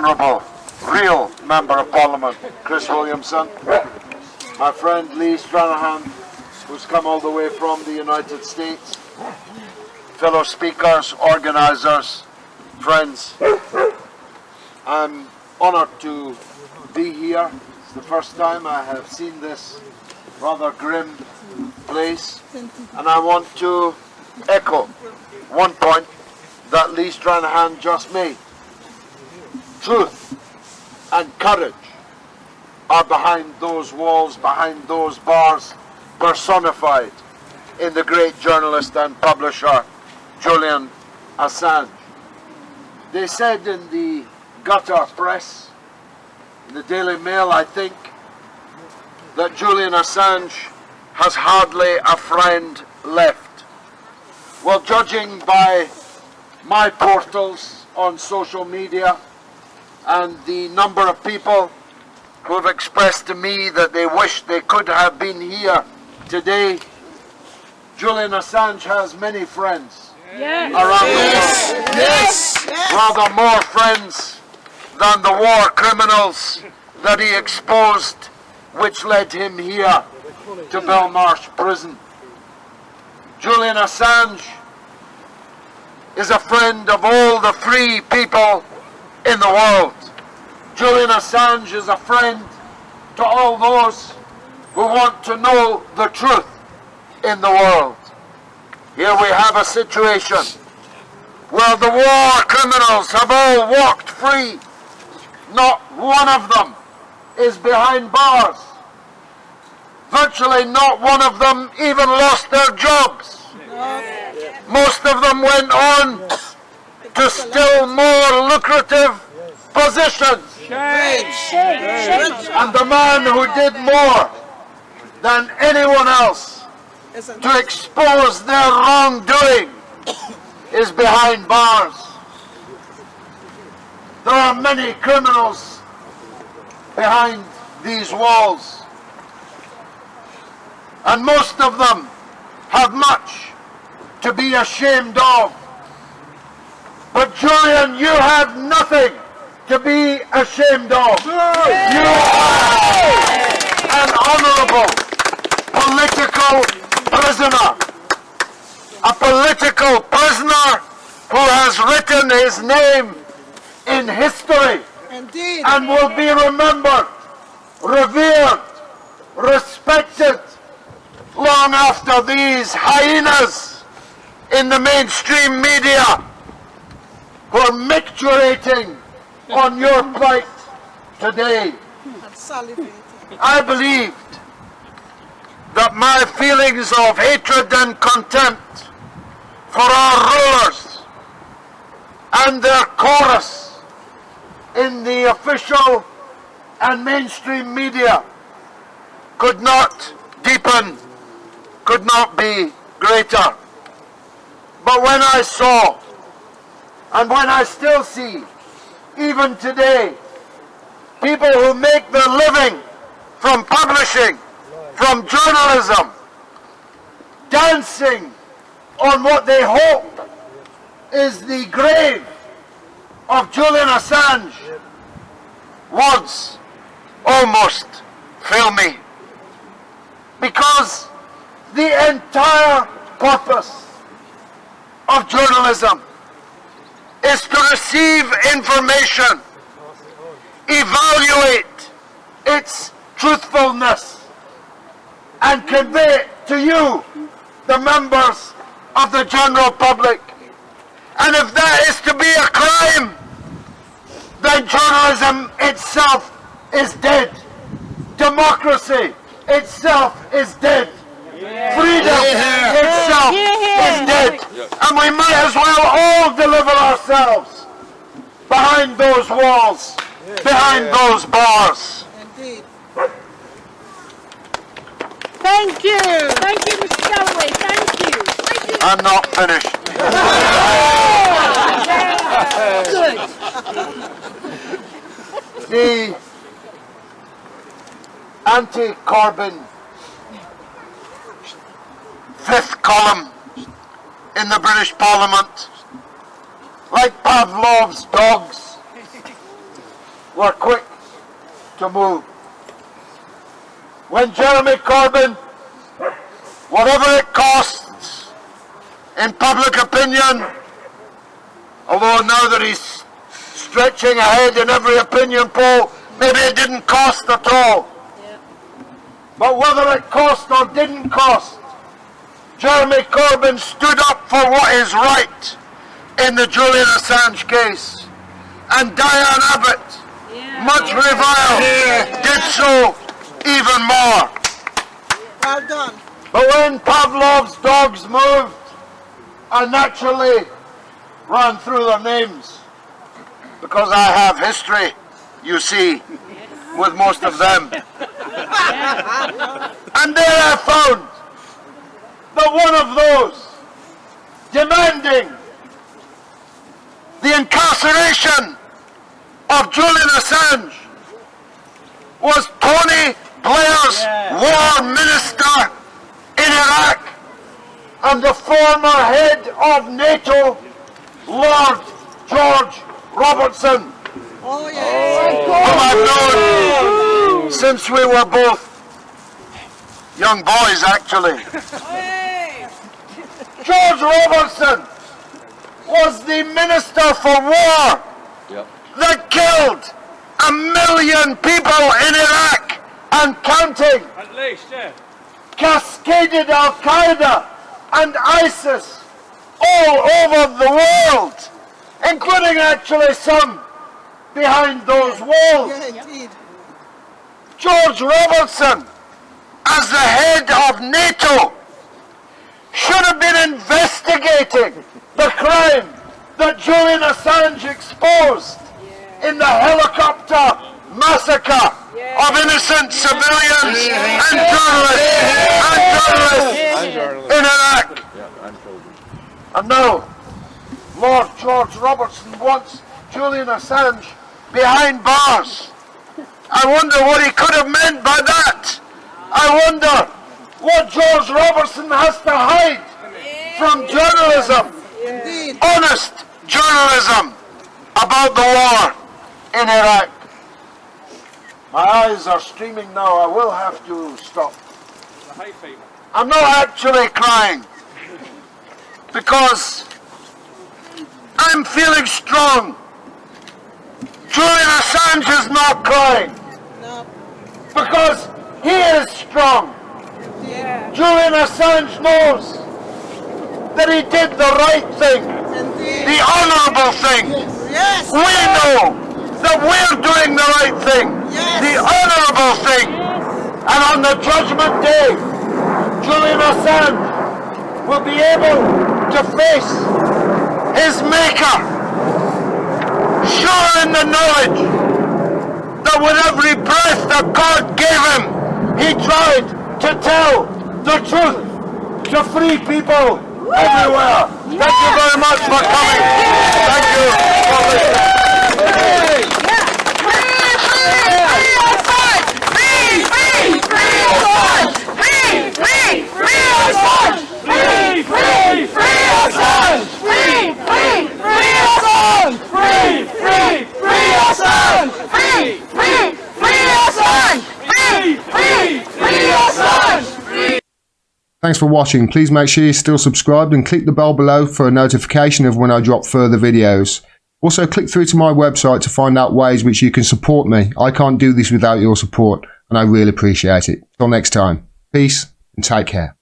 Honourable, real Member of Parliament, Chris Williamson, my friend Lee Stranahan, who's come all the way from the United States, fellow speakers, organisers, friends. I'm honoured to be here. It's the first time I have seen this rather grim place, and I want to echo one point that Lee Stranahan just made. Truth and courage are behind those walls, behind those bars, personified in the great journalist and publisher Julian Assange. They said in the gutter press, in the Daily Mail, I think, that Julian Assange has hardly a friend left. Well, judging by my portals on social media and the number of people who have expressed to me that they wish they could have been here today, Julian Assange has many friends around the world. Yes. Rather more friends than the war criminals that he exposed, which led him here to Belmarsh prison. Julian Assange is a friend of all the free people in the world. Julian Assange is a friend to all those who want to know the truth in the world. Here we have a situation where the war criminals have all walked free. Not one of them is behind bars. Virtually not one of them even lost their jobs. Most of them went on to still more lucrative positions. And the man who did more than anyone else to expose their wrongdoing is behind bars. There are many criminals behind these walls, and most of them have much to be ashamed of. But Julian, you have nothing to be ashamed of. You are an honourable political prisoner. A political prisoner who has written his name in history. Indeed. And will be remembered, revered, respected long after these hyenas in the mainstream media who are micturating on your plight today. I believed that my feelings of hatred and contempt for our rulers and their chorus in the official and mainstream media could not deepen, could not be greater. But when I saw, and when I still see, even today, people who make their living from publishing, from journalism, dancing on what they hope is the grave of Julian Assange, words almost fail me. Because the entire purpose of journalism is to receive information, evaluate its truthfulness, and convey it to you, the members of the general public. And if that is to be a crime, then journalism itself is dead. Democracy itself is dead. Freedom itself is dead. And we might as well all deliver ourselves behind those walls, behind those bars. Indeed. Thank you. Thank you, Mr. Galloway. Thank you. Thank you. I'm not finished. Good. The anti-Corbyn fifth column in the British Parliament, like Pavlov's dogs, were quick to move. When Jeremy Corbyn, whatever it costs in public opinion, although now that he's stretching ahead in every opinion poll, maybe it didn't cost at all. But whether it cost or didn't cost, Jeremy Corbyn stood up for what is right in the Julian Assange case. And Diane Abbott, much reviled, did so even more. Well done. But when Pavlov's dogs moved, I naturally ran through their names, because I have history, you see, with most of them. And there I found that one of those demanding the incarceration of Julian Assange was Tony Blair's war minister in Iraq and the former head of NATO, Lord George Robertson, Oh, yes. whom I've known since we were both young boys, actually. George Robertson was the Minister for War that killed 1 million people in Iraq and counting. At least, yeah. Cascaded Al-Qaeda and ISIS all over the world, including actually some behind those walls. Yeah, indeed. George Robertson, as the head of NATO, should have been investigating the crime that Julian Assange exposed in the helicopter massacre of innocent civilians and journalists in Iraq. And now, Lord George Robertson wants Julian Assange behind bars. I wonder what he could have meant by that. I wonder what George Robertson has to hide from journalism, Indeed. honest journalism about the war in Iraq. My eyes are streaming now. I will have to stop. The hay fever. I'm not actually crying because I'm feeling strong. Julian Assange is not crying No. because he is strong. Julian Assange knows that he did the right thing, Indeed. the honourable thing. Yes. We know that we're doing the right thing, Yes. the honourable thing. And on the judgment day, Julian Assange will be able to face his maker, sure in the knowledge that with every breath that God gave him, he tried to tell the truth to free people everywhere. Thank you very much for coming. Thank you for listening. Thanks for watching. Please make sure you're still subscribed and click the bell below for a notification of when I drop further videos. Also click through to my website to find out ways which you can support me. I can't do this without your support and I really appreciate it. Till next time, peace and take care.